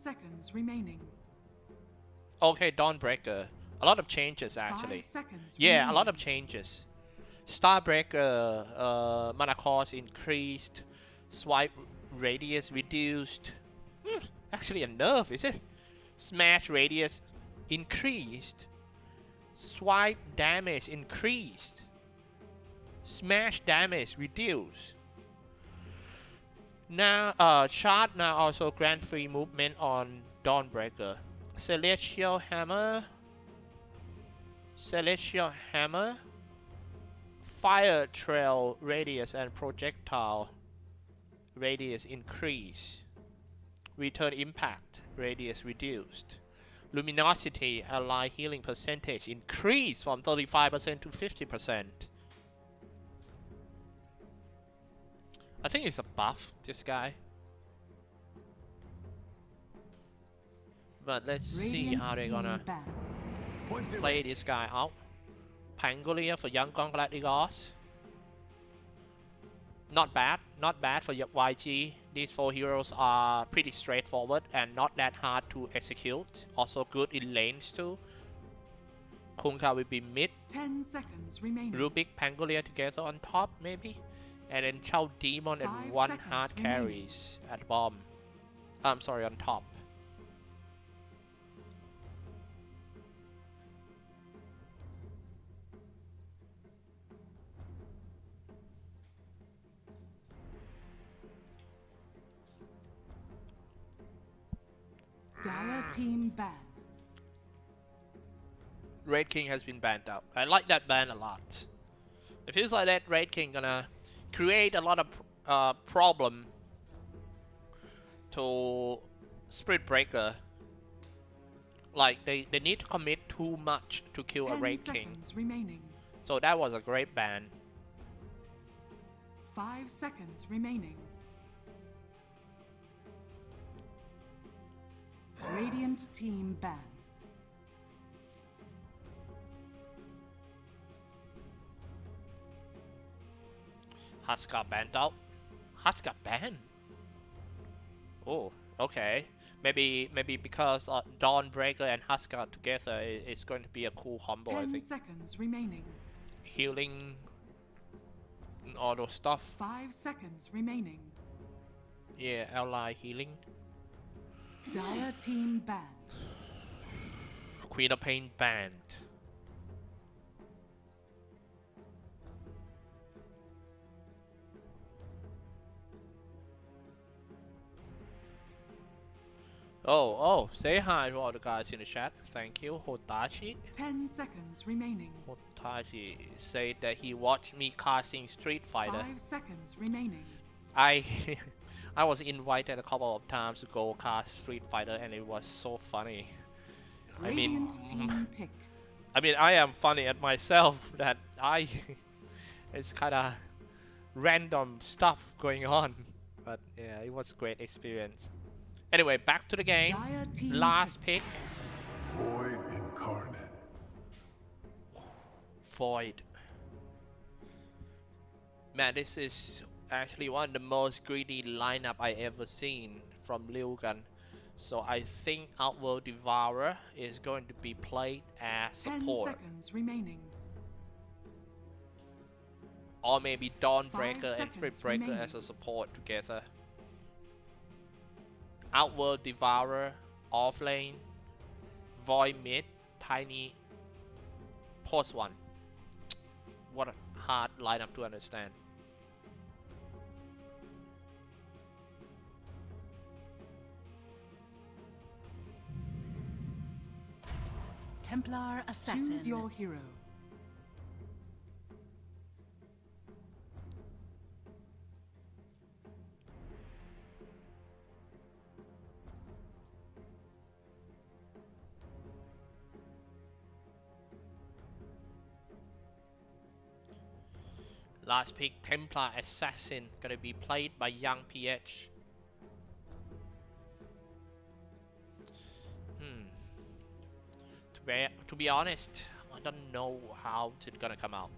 seconds remaining. Okay, Dawnbreaker. A lot of changes actually. 5 seconds Yeah, remaining. a lot of changes. Starbreaker, mana cost increased, swipe radius reduced. Actually a nerf, is it? Smash radius increased, swipe damage increased, smash damage reduced. Now, Shard now also grant free movement on Dawnbreaker. Celestial Hammer, Fire Trail radius and projectile radius increase. Return impact radius reduced. Luminosity ally healing percentage increased from 35% to 50%. I think it's a buff, this guy. But let's see how they're gonna play this guy out. Pangolier for Yangon Galacticos. Not bad for YG. These 4 heroes are pretty straightforward and not that hard to execute. Also good in lanes too. Kunkka will be mid. 10 seconds remaining. Rubik, Pangolier together on top maybe. And then Chow Demon and 1 hard carries at bottom. I'm sorry, on top. Dire team ban. Red King has been banned out. I like that ban a lot. It feels like that Red King gonna create a lot of problem to Spirit Breaker. Like they need to commit too much to kill a Red King. Remaining. So that was a great ban. 5 seconds remaining. Radiant team ban. Husk got banned out. Husk got banned. Oh, okay. Maybe because Dawnbreaker and Husk got together, it's going to be a cool combo. 10 I think. seconds remaining. Healing, and all those stuff. 5 seconds remaining. Yeah, ally healing. Dire team banned. Queen of Pain banned. Oh, say hi to all the guys in the chat. Thank you, Hotachi. 10 seconds remaining. Hotachi said that he watched me casting Street Fighter. 5 seconds remaining. I was invited a couple of times to go cast Street Fighter and it was so funny. Radiant team pick. I mean, I am funny at myself that it's kind of random stuff going on. But yeah, it was a great experience. Anyway, back to the game. Last pick. Void Incarnate. Void. Man, this is actually one of the most greedy lineup I ever seen from Lilgun. So I think Outworld Devourer is going to be played as support. 10 seconds remaining. Or maybe Dawnbreaker and Spirit Breaker as a support together. Outworld Devourer, off lane, Void mid, Tiny post 1. What a hard lineup to understand. Templar Assassin. Choose your hero. Last pick, Templar Assassin, gonna be played by Young PH. To be honest, I don't know how it's gonna come out.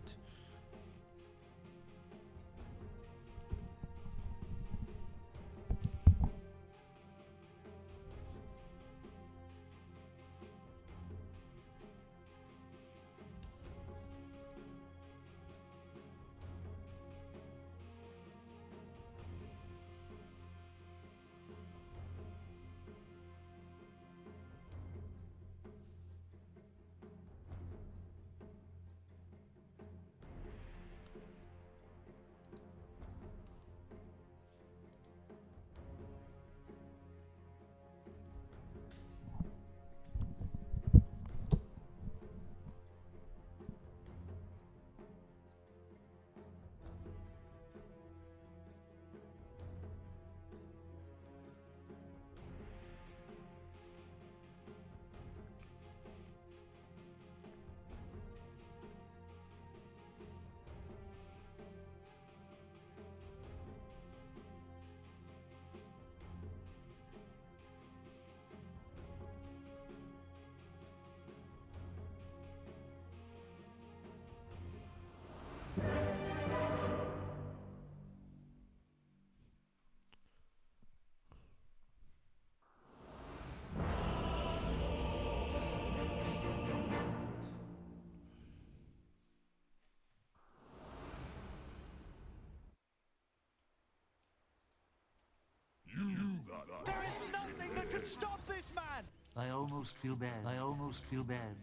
Stop this man! I almost feel bad. I almost feel bad.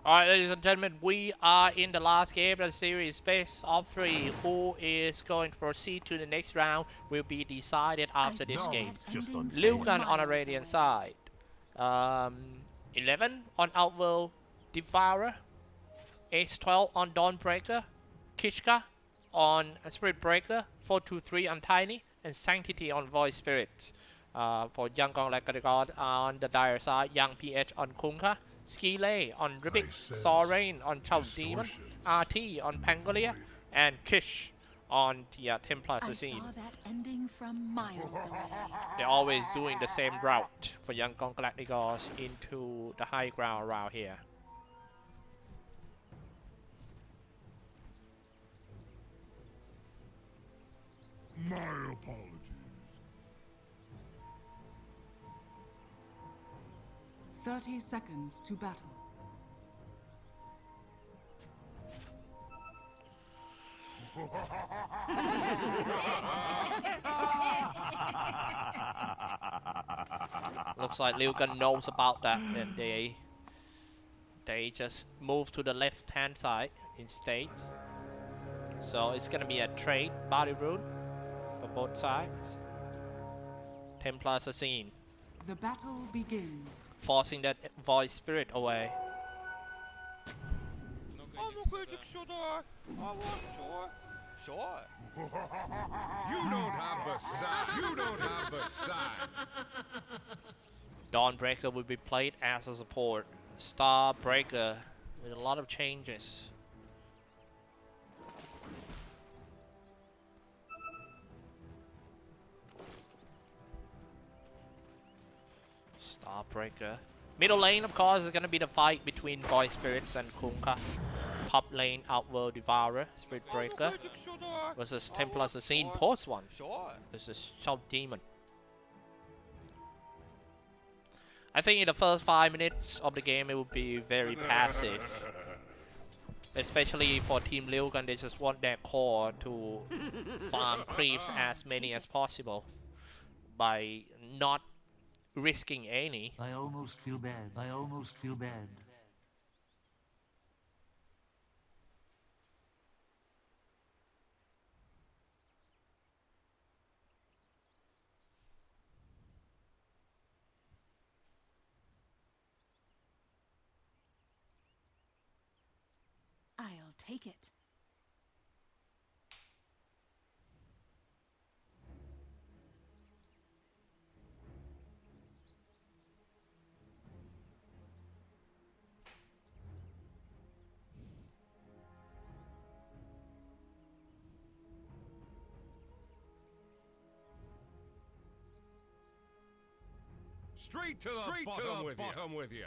Alright, ladies and gentlemen, we are in the last game of the series, best of 3. Who is going to proceed to the next round will be decided after this game. Just unfair. Lilgun on the Radiant side. 11 on Outworld Devourer. H12 on Dawnbreaker. Kishka on Spirit Breaker. 423 on Tiny. And Sanctity on Void Spirit. For Yangon Galacticos on the dire side. Young PH on Kunkka. Skile on Ribbit, Sorain on Child Demon, RT on Pangolia, and Kish on the Templar Assassin. I saw that ending from miles away. They're always doing the same route for Yangon Galacticos into the high ground around here. My apologies. 30 seconds to battle. Looks like Lilgun knows about that, and they just move to the left hand side instead. So it's gonna be a trade body rune for both sides. Templar Assassin The battle begins. forcing that void spirit away. Sure. You don't have the sign. You don't have the sign. Dawnbreaker will be played as a support. Starbreaker with a lot of changes. Starbreaker. Middle lane, of course, is going to be the fight between Void Spirits and Kunkka. Top lane, Outworld Devourer, Spirit Breaker versus Templar Assassin, Post 1 versus Child Demon. I think in the first 5 minutes of the game, it will be very passive. Especially for Team Lilgun, they just want their core to farm creeps as many as possible by not risking any. I almost feel bad. I almost feel bad. I'll take it. Straight to the bottom with you. My apologies.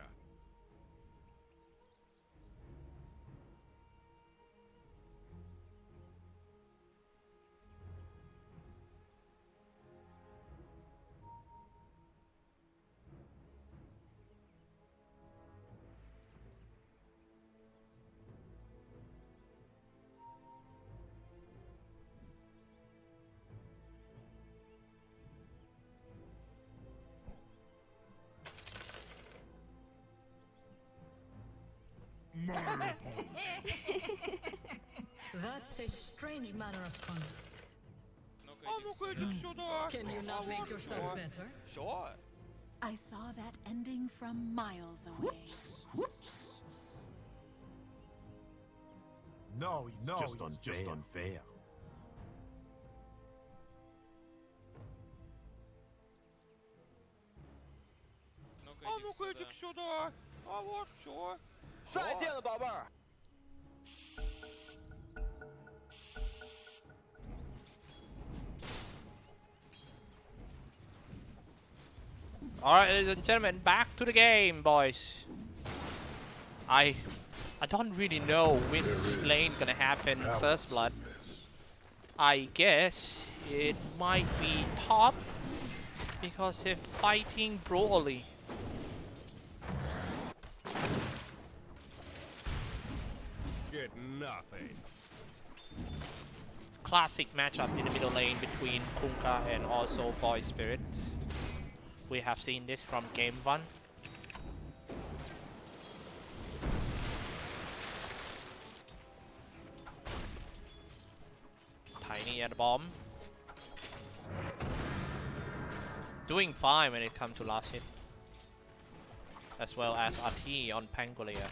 That's a strange manner of conduct. Can you not make yourself better? Sure. I saw that ending from miles away. No, it's just unfair. Alright, ladies and gentlemen, back to the game, boys. I don't really know which lane gonna happen first blood. I guess it might be top because they're fighting brawly. Get nothing. classic matchup in the middle lane between Kunkka and also Void Spirit. We have seen this from game 1. Tiny at the bomb. Doing fine when it comes to last hit. As well as RT on Pangolia.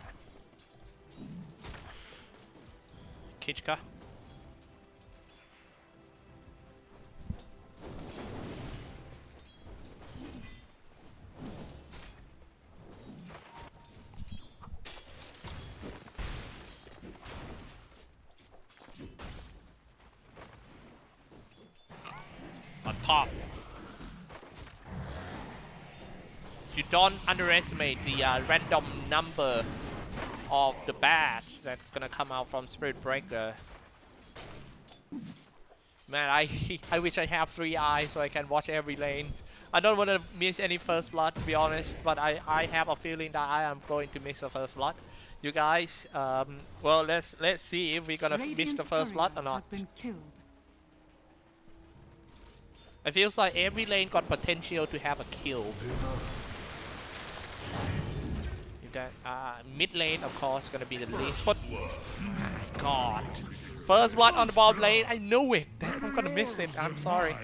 Kichka. On top. You don't underestimate the random number of the badge that's gonna come out from Spirit Breaker. Man, I wish I have 3 eyes so I can watch every lane. I don't want to miss any first blood, to be honest, but I have a feeling that I am going to miss the first blood. You guys, well, let's see if we're gonna miss the first blood or not. Has been killed. It feels like every lane got potential to have a kill. If that mid lane, of course, gonna be the least. But God, first blood on the bottom lane, I knew it. I'm gonna miss it. I'm sorry.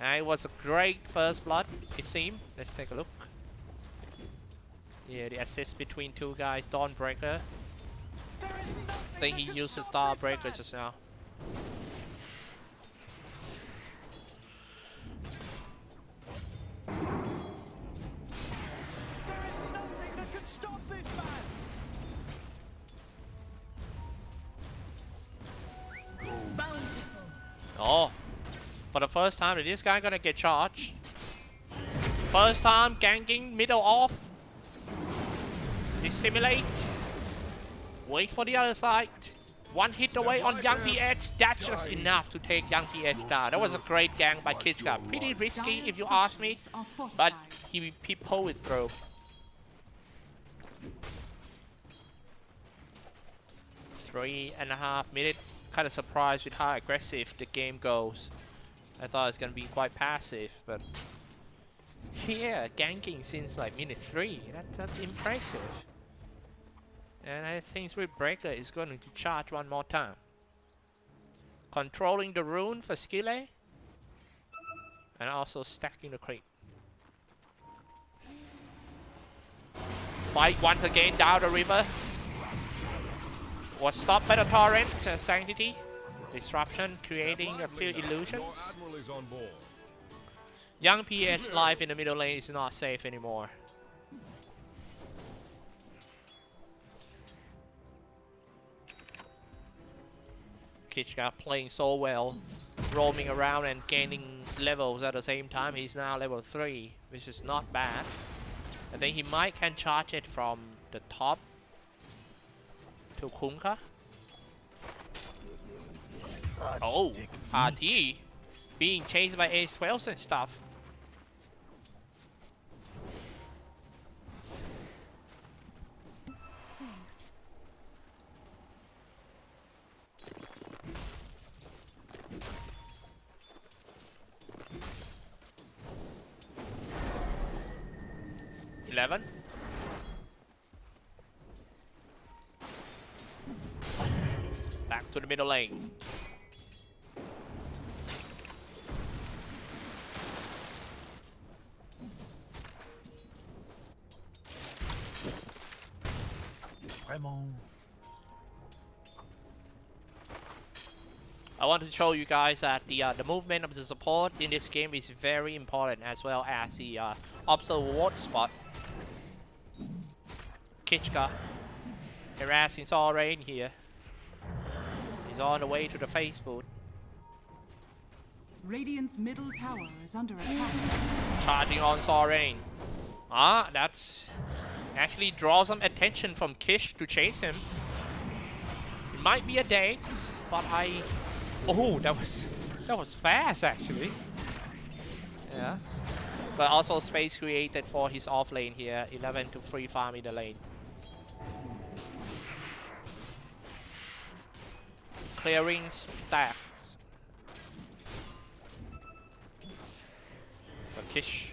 It was a great first blood, it seemed. Let's take a look. Yeah, the assist between 2 guys, Dawnbreaker. I think he used the Starbreaker just now. Bountiful. Oh, for the first time, is this guy gonna get charged? First time ganking middle off. Dissimulate. Wait for the other side. 1 hit away on Young PH. That's just enough to take Young PH down. That was a great gang by Kichka. Pretty risky if you ask me, but he pulled it through. Three and a half minutes. Kind of surprised with how aggressive the game goes. I thought it was gonna be quite passive, but yeah, ganking since like minute 3. That's impressive. And I think Spirit Breaker is going to charge one more time. Controlling the rune for Skille. And also stacking the creep. Fight once again down the river. Was stopped by the torrent. Sanctity. Disruption, creating a few illusions. Young PH life in the middle lane is not safe anymore. Kichka playing so well, roaming around and gaining levels at the same time. He's now level 3, which is not bad. I think he might can charge it from the top to Kunkka. Oh, RT being chased by A12 and stuff. Thanks. Back to the middle lane. I want to show you guys that the movement of the support in this game is very important, as well as the observe ward spot. Kichka harassing Sorain here. He's on the way to the face boot. Radiant's middle tower is under attack. Charging on Sorain. Ah, that's actually draws some attention from Kish to chase him. It might be a date, but oh, that was fast actually. Yeah. But also space created for his off lane here. 11 to free farm in the lane. clearing stacks. A Kish.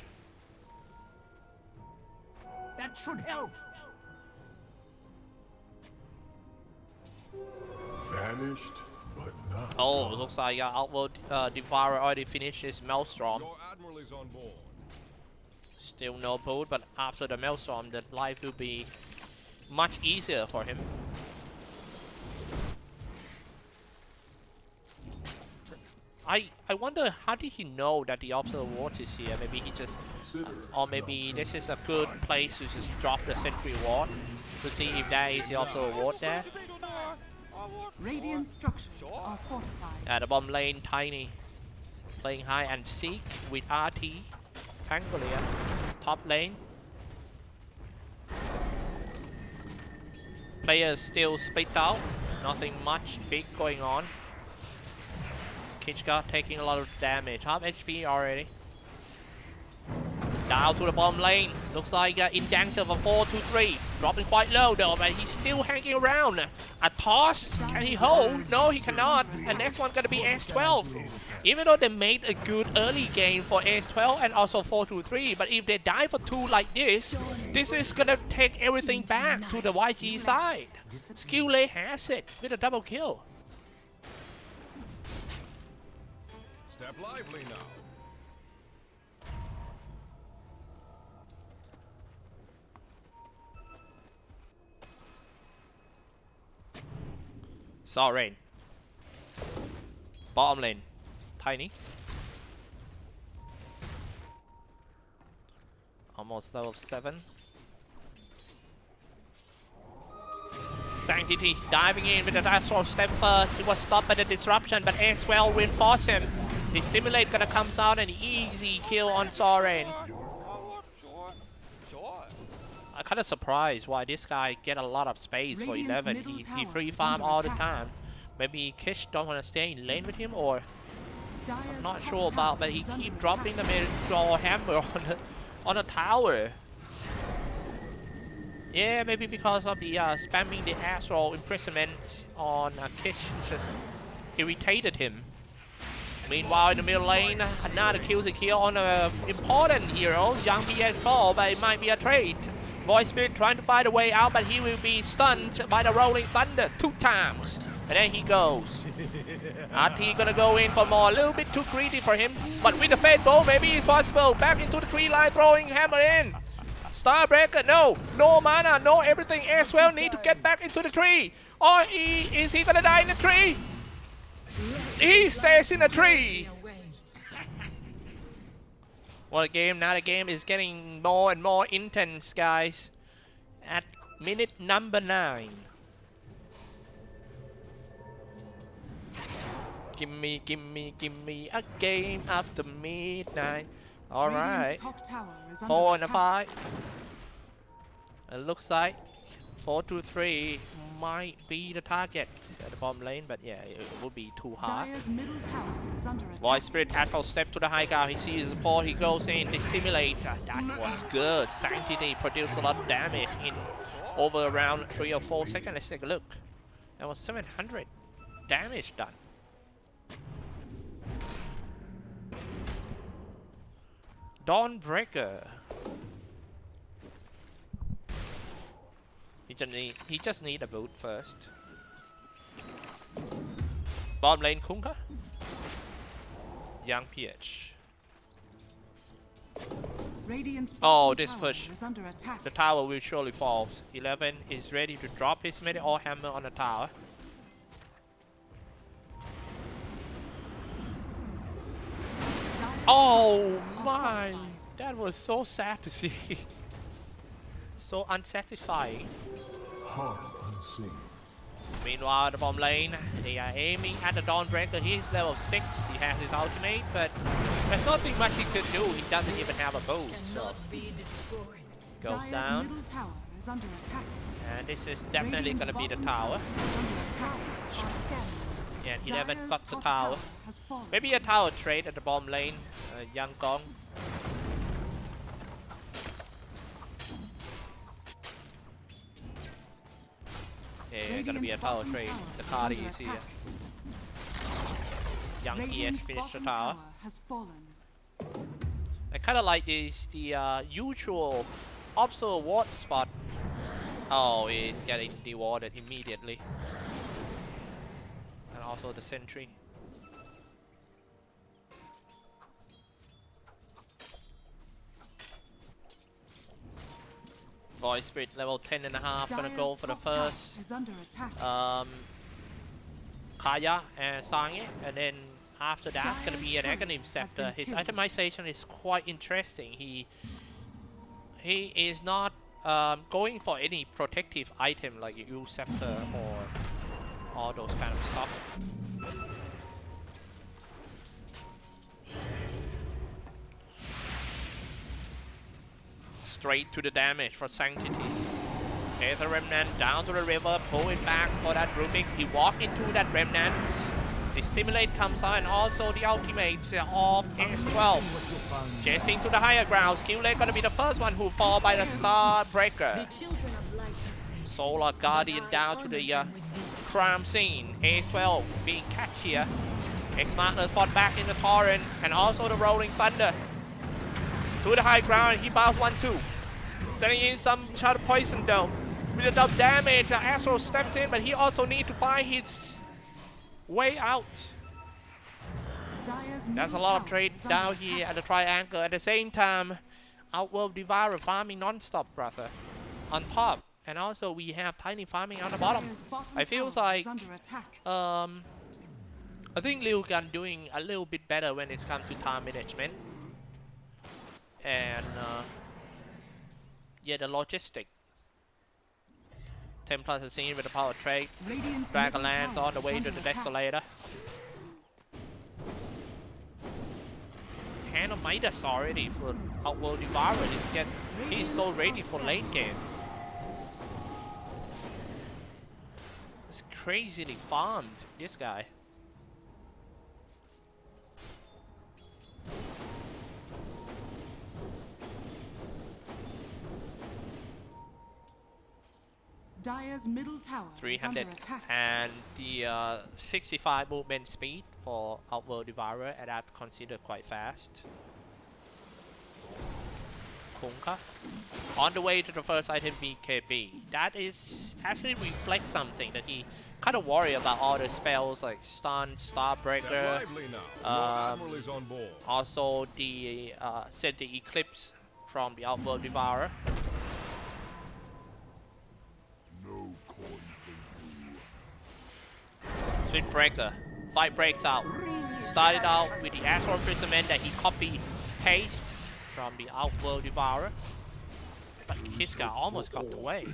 That should help. Vanished, but not. Oh, looks like Outworld Devourer already finished his Maelstrom. Your admiral is on board. Still no boot, but after the Maelstrom, the life will be much easier for him. I wonder how did he know that the Observer Ward is here? Maybe he just, or maybe this is a good place to just drop the Sentry Ward to see if there is the Observer Ward there. Radiant structures are fortified. At the bottom lane, Tiny playing high and seek with RT. Pangolier, top lane. Players still split out, nothing much big going on. Kichka taking a lot of damage, half HP already. Down to the bottom lane, looks like in danger of a 4-2-3. Dropping quite low though, but he's still hanging around. A toss, can he hold? No, he cannot. And next one gonna be S12. Even though they made a good early game for S12 and also 4-2-3, but if they die for 2 like this is gonna take everything back to the YG side. Skillay has it with a double kill. Step lively now. Saw Rain. Bottom lane. Tiny. Almost level 7. Sanctity diving in with the Astral Step first. He was stopped by the disruption, but as well reinforced him. The Simulate gonna come out and easy kill on Soren. I'm kinda surprised why this guy get a lot of space for 11. He free farm all the time. Maybe Kish don't wanna stay in lane with him, or I'm not sure about, but he keep dropping the mid-draw hammer on the tower. Yeah, maybe because of the spamming the Astral Imprisonment on Kish just irritated him. Meanwhile, in the middle lane, another kill secure on important heroes. Young BTS fall, but it might be a trade. Voice Spirit trying to find a way out, but he will be stunned by the Rolling Thunder 2 times. And then he goes. RT gonna go in for more, a little bit too greedy for him. But with the Fate Bow, maybe it's possible. Back into the tree line, throwing hammer in. Starbreaker, no mana, no everything as well. Need to get back into the tree. Or is he gonna die in the tree? He stays in the tree. What a game. Now the game is getting more and more intense, guys. At minute number 9. Gimme a game after midnight. Alright. 4 and a 5. It looks like 4-3 might be the target at the bottom lane, but yeah, it would be too hard. Voice Spirit Astral Step to the high ground. He sees support, he goes in, the Simulator. That was good. Sanctity produced a lot of damage in over around 3 or 4 seconds. Let's take a look. That was 700 damage done. Dawnbreaker. He just need a boot first. Bottom lane Kunka. Young PH. Oh, this push. The tower will surely fall. 11 is ready to drop his meteor hammer on the tower. Oh my! That was so sad to see. So unsatisfying. Heart unseen. Meanwhile, the bottom lane, they are aiming at the Dawnbreaker. He's level 6. He has his ultimate, but there's nothing much he could do. He doesn't even have a bow. So goes down. And this is definitely gonna be the tower. Yeah, 11 got the tower. Maybe a tower trade at the bottom lane. Yangon. Yeah, gonna be a tower trade. The card is here. Young PS finished the tower. Has fallen. I kind of like this, the usual observer ward spot. Oh, it's getting dewarded immediately. And also the sentry. Voice Spirit level 10.5, gonna go for the first Kaya and Sange, and then after that gonna be an Aghanim Scepter. His itemization is quite interesting. He is not going for any protective item like Yu Scepter or all those kind of stuff. Straight to the damage for Sanctity. Aether Remnant down to the river, pull it back for that Rubik. He walk into that Remnant. The Simulate comes out and also the ultimates of S12. Chasing to the higher ground. Skilllet gonna be the first one who fall by the Star Breaker. The children of light have faith, Solar Guardian down to the crime scene. S12 being catchier. X-Marker spot back in the Torrent and also the Rolling Thunder. To the high ground, he bows 1-2. Sending in some Shadow Poison Dome. With the double damage, Astro steps in, but he also needs to find his way out. There's a lot of trade down here at the Triangle. At the same time, Outworld Devourer farming non-stop, brother. On top. And also we have Tiny farming on the bottom. I feel like I think Lilgun doing a little bit better when it comes to time management. And yeah, the logistic. Templar scene with the power trade. Dragonlance on the way to the Desolator. Hand of Midas already for Outworld Devourer. He's so ready for late game. It's crazily farmed, this guy. Dire's middle tower 300 and the 65 movement speed for Outworld Devourer, and that's considered quite fast. Kunka on the way to the first item BKB. That is actually reflects something that he kind of worry about all the spells like Stun, Starbreaker, also the set the Eclipse from the Outworld Devourer. Split Breaker. Fight breaks out. Started out with the Astral Imprisonment that he copy-paste from the Outworld Devourer. But Kiska almost got away.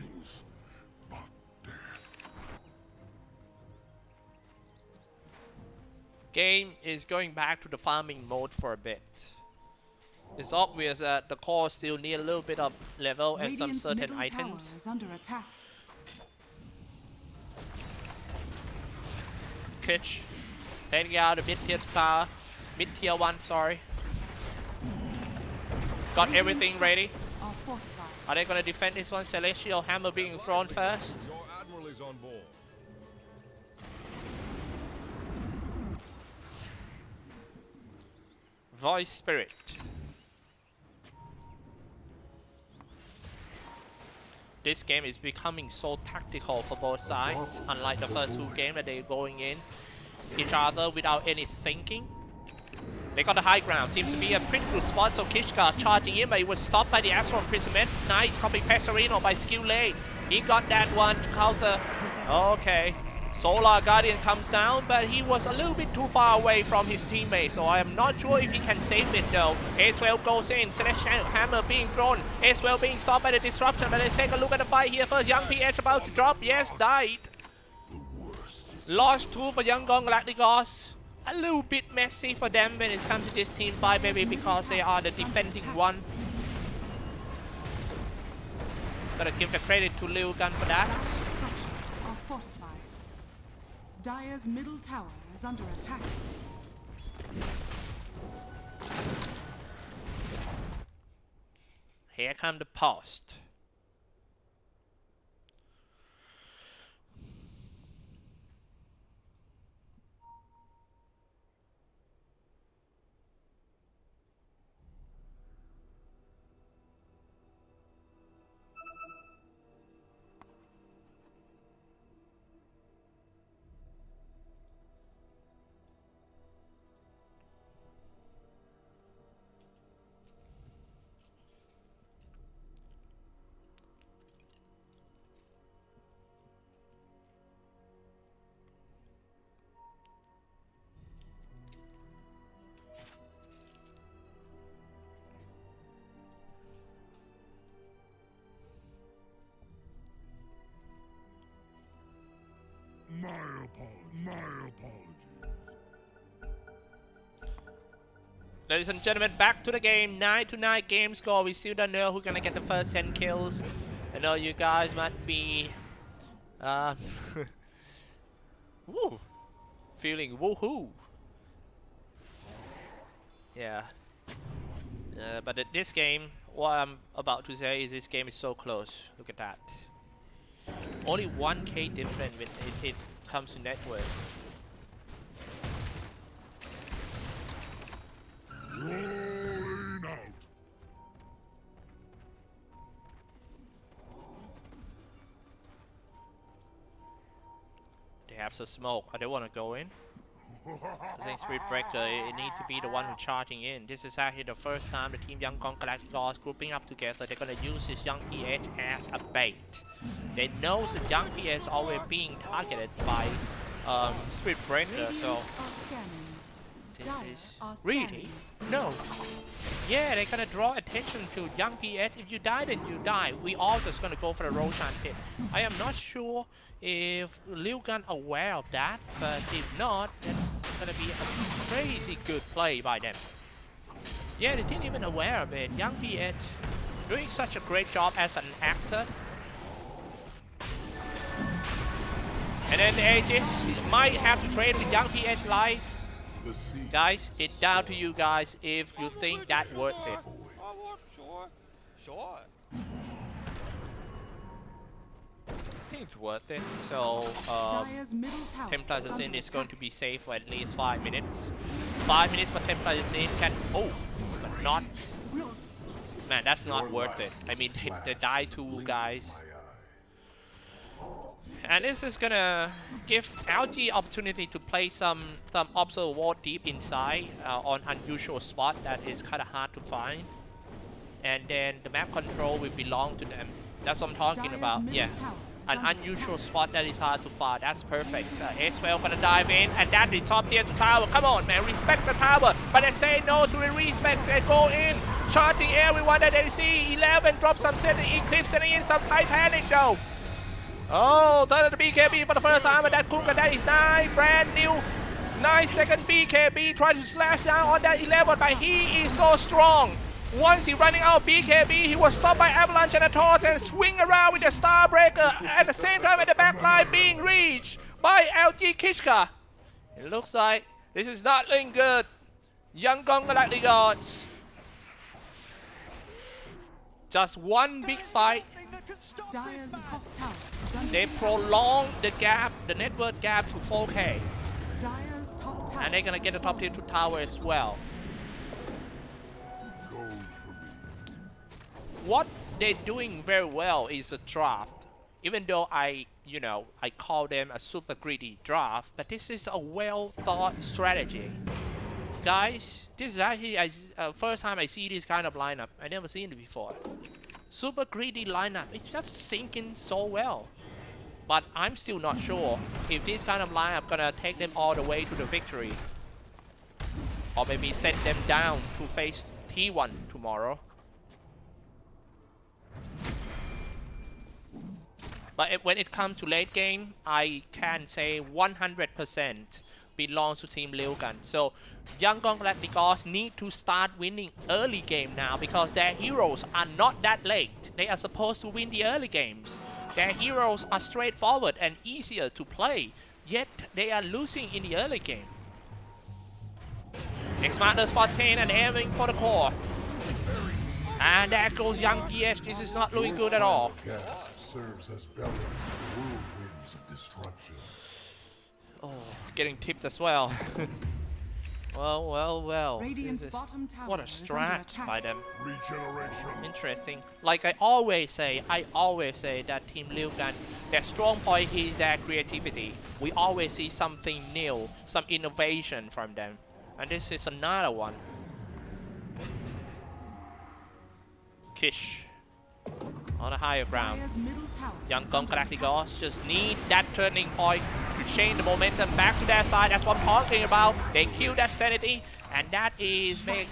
Game is going back to the farming mode for a bit. It's obvious that the core still need a little bit of level and some certain items. Kitch taking out the mid-tier tower, mid-tier 1, sorry. Got everything ready. Are they gonna defend this one? Celestial Hammer being thrown first. Your admiral is on board. Voice Spirit. This game is becoming so tactical for both sides, unlike the first two games that they're going in each other without any thinking. They got the high ground, seems to be a pretty good spot, so Kishka charging in, but he was stopped by the Astral Imprisonment. Nice copy Pesarino by Skill Lane. He got that one to counter. Okay. Solar Guardian comes down, but he was a little bit too far away from his teammate, so I am not sure if he can save it though. Acewell goes in, Celestial Hammer being thrown, Acewell being stopped by the disruption, but let's take a look at the fight here first. Young PS about to drop, yes, died. Lost 2 for Yangon Galacticos. A little bit messy for them when it comes to this team fight, maybe because they are the defending one. Gotta give the credit to Lilgun for that. Structures are fortified. Dire's middle tower is under attack. Here come the post. Ladies and gentlemen, back to the game. 9-9 game score. We still don't know who's gonna get the first 10 kills. I know you guys might be woo, feeling woohoo. Yeah. But this game, what I'm about to say is this game is so close. Look at that. Only 1K different when it comes to network. Rolling out. They have some smoke. I don't want to go in. I think Spirit Breaker, it needs to be the one who's charging in. This is actually the first time the team Yangon Galacticos grouping up together. They're gonna use this young PH as a bait. They know that young PH is always being targeted by Spirit Breaker, so this is really no. Yeah, they're gonna draw attention to young PH. If you die, then you die. We all just gonna go for the Roshan pit. I am not sure if Lilgun aware of that, but if not, then it's gonna be a crazy good play by them. Yeah, they didn't even aware of it. Young PH doing such a great job as an actor. And then Aegis might have to trade with young PH live. Guys, it's down to you guys if you think that's worth it. Sure. I think it's worth it. So, Templar Assassin is going to be safe for at least 5 minutes. 5 minutes for Templar Assassin can... Oh, but not... Man, that's not worth it. I mean, they die 2 guys. And this is gonna give LG opportunity to play some observer wall deep inside on unusual spot that is kind of hard to find. And then the map control will belong to them. That's what I'm talking about. Yeah. An unusual spot that is hard to find. That's perfect. Ace-Well gonna dive in, and that is top tier to tower. Come on, man, respect the tower. But they say no to the respect. They go in, charging everyone that they see. 11 drop some city, Eclipse and in some Titanic though. Oh, turn to the BKB for the first time, and that Kuka, that is 9, brand new 9-second BKB, trying to slash down on that 11, but he is so strong. Once he running out of BKB, he was stopped by Avalanche and the Torch and swing around with the Starbreaker at the same time at the back line being reached by LG Kishka. It looks like this is not looking good. Yangon Galacticos. Just one big fight. They prolong the gap, the network gap to 4K. And they're gonna get the top tier 2 tower as well. What they're doing very well is the draft. Even though I call them a super greedy draft, but this is a well thought strategy. Guys, this is actually first time I see this kind of lineup. I never seen it before. Super greedy lineup. It's just sinking so well. But I'm still not sure if this kind of lineup gonna take them all the way to the victory. Or maybe send them down to face T1 tomorrow. But when it comes to late game, I can say 100% belongs to Team Lilgun. So Yangon Galacticos need to start winning early game now because their heroes are not that late. They are supposed to win the early games. Their heroes are straightforward and easier to play, yet they are losing in the early game. X-Master spot 10 and aiming for the core. And there goes young PH. This is not looking good at all. Gas serves as balance to the whirlwinds of destruction. Oh, getting tips as well. Well. What a strat by them. Regeneration. Interesting. Like I always say that Team Lilgun, their strong point is their creativity. We always see something new, some innovation from them. And this is another one. Kish on a higher ground. Yangon Galacticos just need that turning point to change the momentum back to their side. That's what I'm talking about. They kill that sanity, and that is make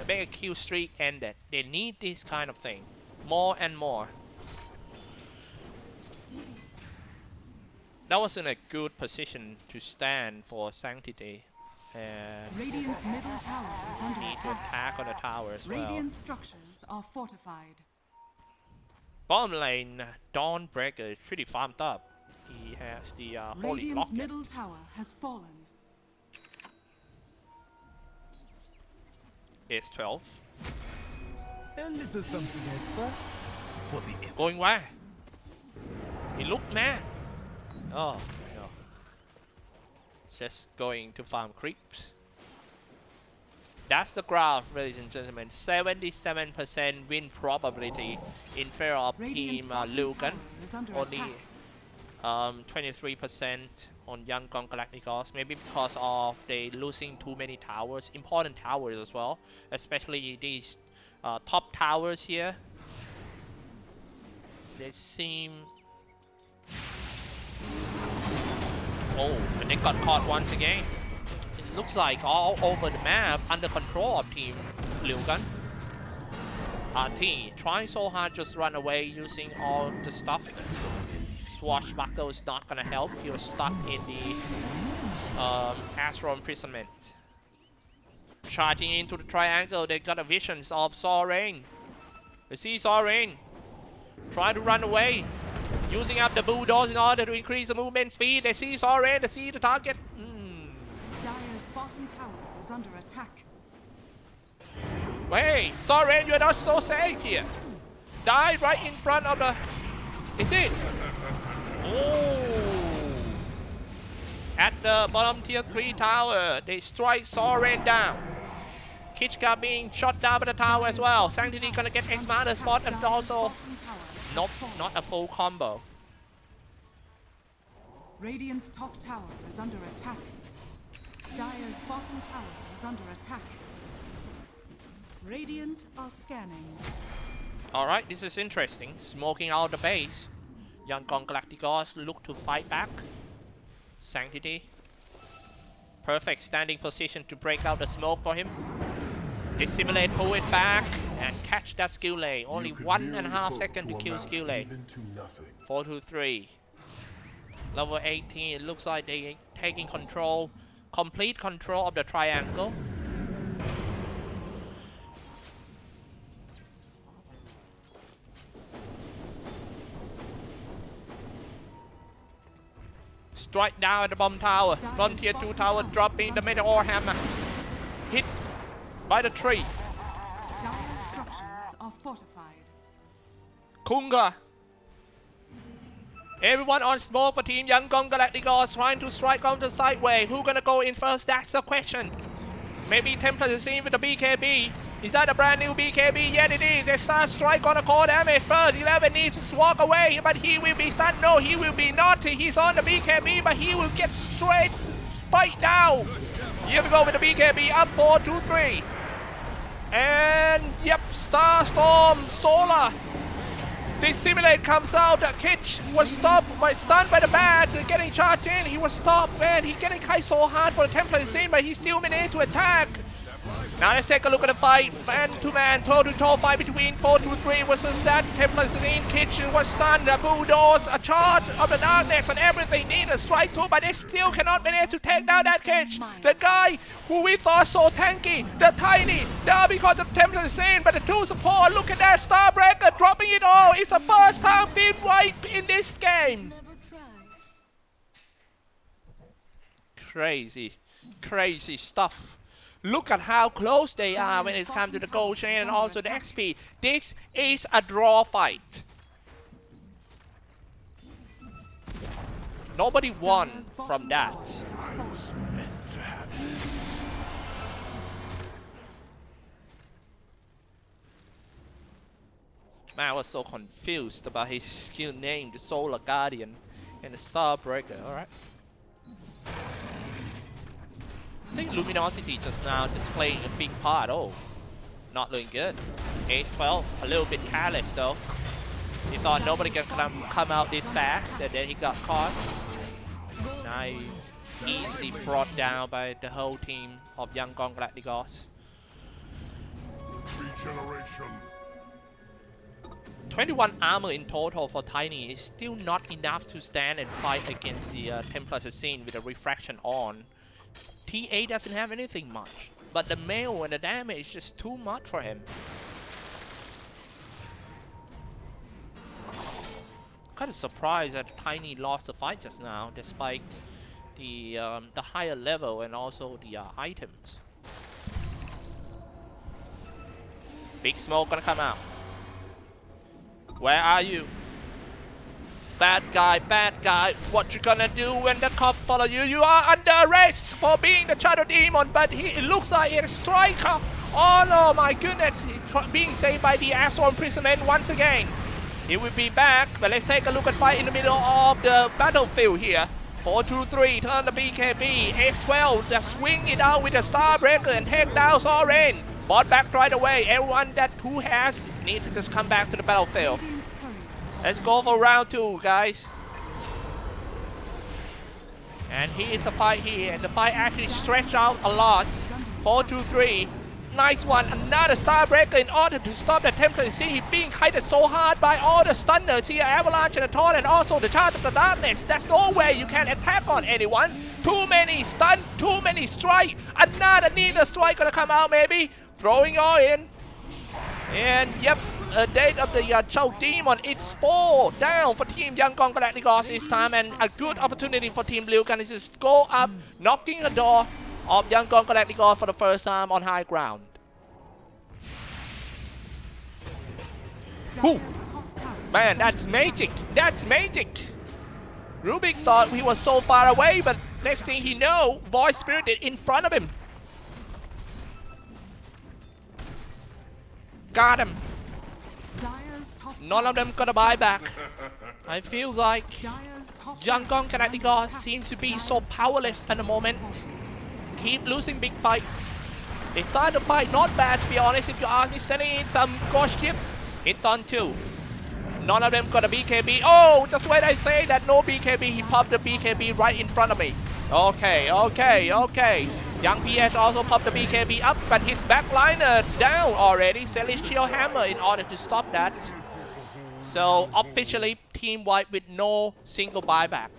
a kill streak ended. They need this kind of thing more and more. That was in a good position to stand for Sanctity. And Radiant's middle tower is under need to attack. attack on the tower as well. Radiant structures are fortified. Bottom lane, Dawnbreaker is pretty farmed up. He has the Holy Radiant's Locket. middle tower has fallen. It's 12. A little something extra for the effort. Going where? He looked mad. Oh, no. Just going to farm creeps. That's the graph, ladies and gentlemen. 77% win probability in favor of Radiant's team bottom Lilgun. tower is under Only attack. 23% on Yangon Galacticos. Maybe because of they losing too many towers, important towers as well. Especially these top towers here. They seem. Oh, and they got caught once again. It looks like all over the map under control of team Lilgun. RT trying so hard just run away using all the stuff. Swashbuckler is not gonna help. He was stuck in the Astral Imprisonment. Charging into the triangle, they got a visions of Soaring. They see Soaring. Trying to run away. Using up the bulldoze in order to increase the movement speed. They see Soaring, they see the target. Dire's bottom tower is under attack. Wait, Soaring, you're not so safe here. Die right in front of the... Is it? Oh. At the bottom tier 3 tower, they strike Soaring down. Kichka being shot down by the tower as well. Sanctity gonna get X-Master spot and also... Nope, not a full combo. Radiant's top tower is under attack. Dire's bottom tower is under attack. Radiant are scanning. Alright, this is interesting. Smoking out the base. Yangon Galacticos look to fight back. Sanctity. Perfect standing position to break out the smoke for him. Dissimulate, pull it back, and catch that skill lane. Only 1.5 seconds to kill skill lane. 4-3. Level 18, it looks like they taking control, complete control of the triangle. Strike down at the bomb tower. Bomb tier 2 tower dropping the meteor hammer. Hit by the tree. Dire's structures are fortified. Kunga. Everyone on smoke for team Yangon Galacticos trying to strike on the sideway. Who gonna go in first? That's the question. Maybe Templar is seen with the BKB. Is that a brand new BKB? Yeah, it is. They start strike on the core damage first. 11 needs to walk away, but he will be stunned. No, he will be not. He's on the BKB, but he will get straight spike down. Here we go with the BKB up 4-3. And yep, Starstorm, Solar. Dissimulate comes out. Kitch was stopped, but stunned by the bat. Getting charged in. He was stopped, and he's getting kite so hard for the Templar scene, but he still managed to attack. Now let's take a look at the fight. Man-to-man, toe-to-toe fight between 4-3 versus that Templar scene. Kitch was stunned. A bulldoze, a charge of the darkness, and everything needs a strike too, but they still cannot manage to take down that Kitch. The guy who we thought so tanky, the tiny, down because of Templar scene, but the two support. Look at that Starbreaker dropping it all. It's the first time field wipe in this game. Crazy, crazy stuff. Look at how close they are when it's come to the gold chain and also the XP. This is a draw fight. Nobody won from that. I was meant to have this. Man, I was so confused about his skill name, the Solar Guardian and the Starbreaker. Alright. I think Luminosity just now displaying a big part. Oh, not looking good. Ace 12, a little bit careless though. He thought nobody can come out this fast, and then he got caught. Nice. Easily brought down by the whole team of Yangon Galacticos. Regeneration. 21 armor in total for Tiny is still not enough to stand and fight against the Templar Assassin with a refraction on. TA doesn't have anything much, but the mail and the damage is just too much for him. Kind of surprised that Tiny lost the fight just now, despite the higher level and also the items. Big Smoke gonna come out. Where are you? Bad guy, what you gonna do when the cop follow you? You are under arrest for being the Shadow Demon, but it looks like it's Striker. Oh no, my goodness, being saved by the Astral Imprisonment once again. He will be back, but let's take a look at fight in the middle of the battlefield here. 4-2-3, turn the BKB, X12, just swing it out with the Starbreaker and take down Soren. Bot back right away, everyone who has need to just come back to the battlefield. Let's go for round 2, guys. And here's a fight here, and the fight actually stretched out a lot. 4-2-3. Nice one, another Starbreaker in order to stop the Templar. You see him being kited so hard by all the stunners here, Avalanche and the Taunt, and also the Charge of the Darkness. There's no way you can attack on anyone. Too many stun, too many strike. Another Needle Strike gonna come out maybe. Throwing all in. And yep, a date of the Shadow Demon. It's 4 down for Team Yangon Galacticos this time, and a good opportunity for Team Lilgun is just go up, knocking the door of Yangon Galacticos for the first time on high ground. Whew. Man, that's magic. That's magic. Rubik thought he was so far away, but next thing he know, Void Spirit is in front of him. Got him. None of them gonna buy back. I feel like Yangon Galacticos seems to be so powerless at the moment. Keep losing big fights. They started the fight not bad, to be honest, if you ask me, sending in some ghost ship. Hit on 2. None of them got a BKB. Oh, just when I say that no BKB, he popped the BKB right in front of me. Okay. Young PS also popped the BKB up, but his backliner down already. Celestial Hammer in order to stop that. So officially team wipe with no single buyback.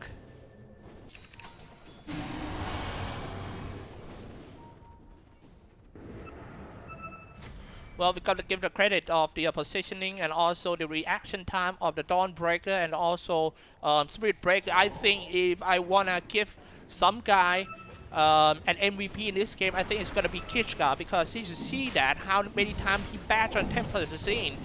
Well, we got to give the credit of the positioning and also the reaction time of the Dawnbreaker and also Spirit Breaker. I think if I wanna give some guy an MVP in this game, I think it's gonna be Kishka, because you see that how many times he bashed on Templar Assassin.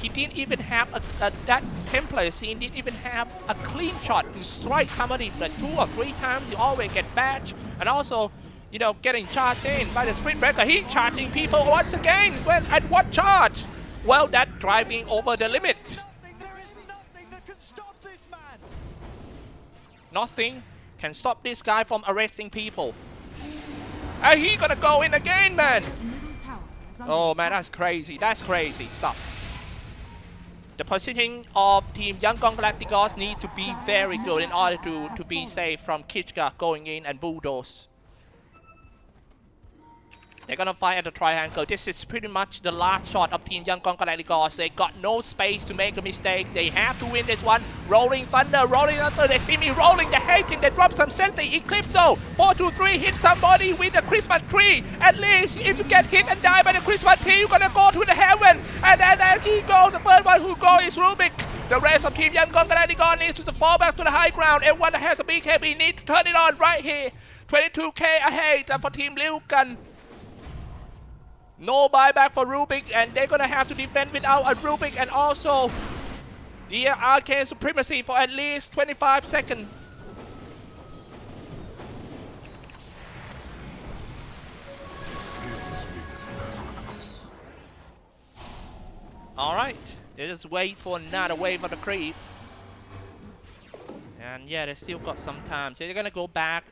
He didn't even have that Templar Assassin didn't even have a clean shot to strike somebody, but 2 or 3 times you always get bashed, and also, you know, getting charged in by the Spirit Breaker. He's charging people once again. When at what charge? Well, that's driving over the limit. There is nothing that can stop this man. Nothing can stop this guy from arresting people. And he gonna go in again, man. Oh man, that's crazy. That's crazy. Stop. The positioning of Team Yangon Galacticos need to be very good in order to be safe from Kishka going in and bulldoze. They're gonna fight at the triangle. This is pretty much the last shot of Team Yangon Galacticos. They got no space to make a mistake. They have to win this one. Rolling Thunder, Rolling Thunder. They see me rolling. They're hating. They drop some sentry. Eclipso. 4-2-3. Hit somebody with a Christmas tree. At least if you get hit and die by the Christmas tree, you're gonna go to the heaven. And then he goes. The first one who goes is Rubik. The rest of Team Yangon Galacticos needs to fall back to the high ground. Everyone that has a BKB needs to turn it on right here. 22k ahead for Team Lilgun. No buyback for Rubik, and they're gonna have to defend without a Rubik, and also the Arcane Supremacy for at least 25 seconds. Alright, let's just wait for another wave of the creep. And yeah, they still got some time, so they're gonna go back.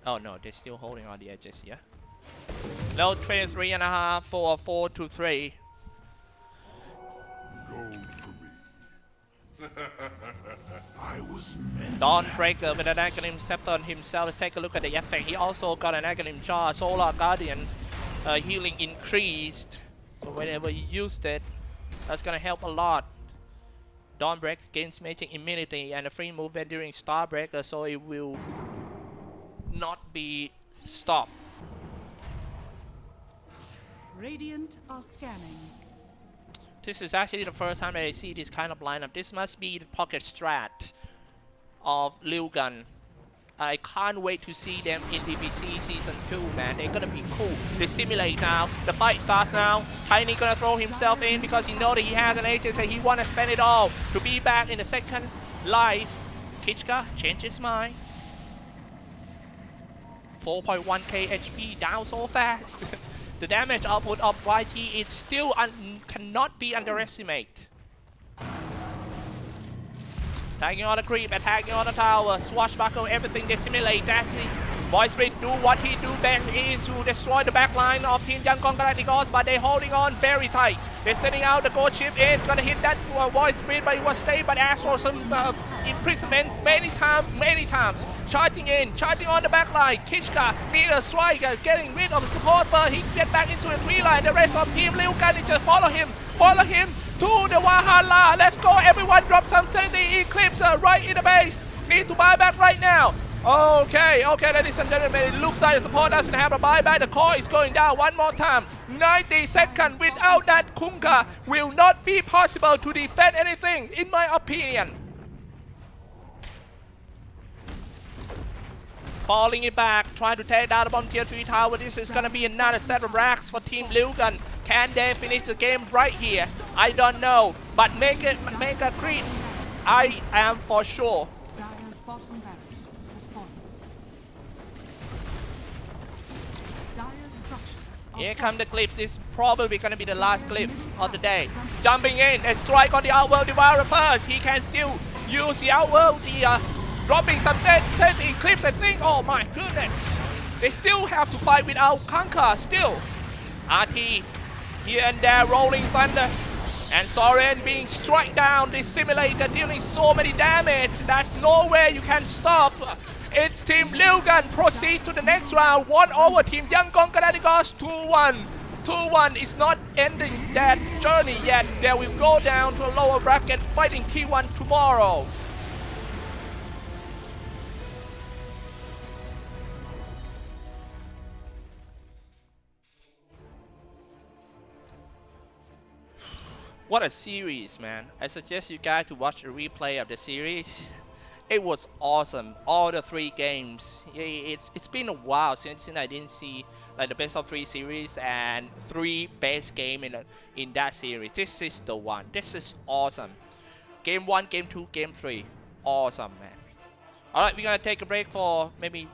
Oh no, they're still holding on the edges, yeah. Low 23.5 for a 4-2-3. Gold for me. I was meant Dawnbreaker with an Aghanim Scepter on himself. Let's take a look at the effect. He also got an Aghanim Charge. Solar Guardian healing increased. So whenever he used it, that's gonna help a lot. Dawn Break gains mating immunity and a free movement during Starbreaker, so it will not be stopped. Radiant are scanning. This is actually the first time that I see this kind of lineup. This must be the pocket strat of Lilgun. I can't wait to see them in BBC Season 2, man. They're gonna be cool. They simulate now. The fight starts now. Tiny gonna throw himself in because he knows that he has an agent and he wanna spend it all to be back in the second life. Kichka changed his mind. 4.1k HP down so fast. The damage output of YT is still cannot be underestimated. Tagging on the creep, attacking on the tower, swashbuckle, everything they simulate. That's it. Voice Breath do what he do best is to destroy the backline of Team Yangon Galacticos, but they're holding on very tight. They're sending out the gold chip in, gonna hit that Voice Breath, but it was stayed, but asked for some imprisonment many times. Charging in, charging on the backline. Kichka, Meter Striker, getting rid of the support, but he can get back into the tree line. The rest of Team Lilgun is just follow him to the Valhalla. Let's go, everyone, drop some Xyclopz right in the base. Need to buy back right now. Okay, ladies and gentlemen, it looks like the support doesn't have a buyback. The core is going down one more time. 90 seconds without that Kunka will not be possible to defend anything, in my opinion. Falling it back, trying to take down the bomb tier 3 tower. This is gonna be another set of racks for Team Lilgun. Can they finish the game right here? I don't know, but make a creep. I am for sure. Dire's bottom barracks has fallen. Dire's structures are Here come the cliff. This is probably gonna be the last cliff of the day. Jumping in and strike on the Outworld Devourer first. He can still use the Outworld, dropping some dead clips, I think. Oh my goodness. They still have to fight without Kanka still. RT here and there, rolling thunder. And Soren being struck down. This simulator dealing so many damage. There's nowhere you can stop. It's Team Lilgun proceed to the next round. 1 over Team Yangon Galacticos 2-1. 2-1 is not ending that journey yet. They will go down to a lower bracket fighting T1 tomorrow. What a series, man. I suggest you guys to watch a replay of the series. It was awesome. All the 3 games. It's been a while since I didn't see like the best of 3 series and 3 best game in that series. This is the one. This is awesome. Game 1, Game 2, Game 3. Awesome, man. Alright, we're gonna take a break for maybe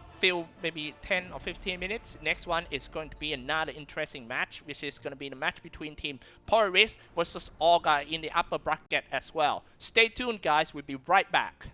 10 or 15 minutes. Next one is going to be another interesting match, which is going to be the match between Team Polaris versus Olga in the upper bracket as well. Stay tuned, guys. We'll be right back.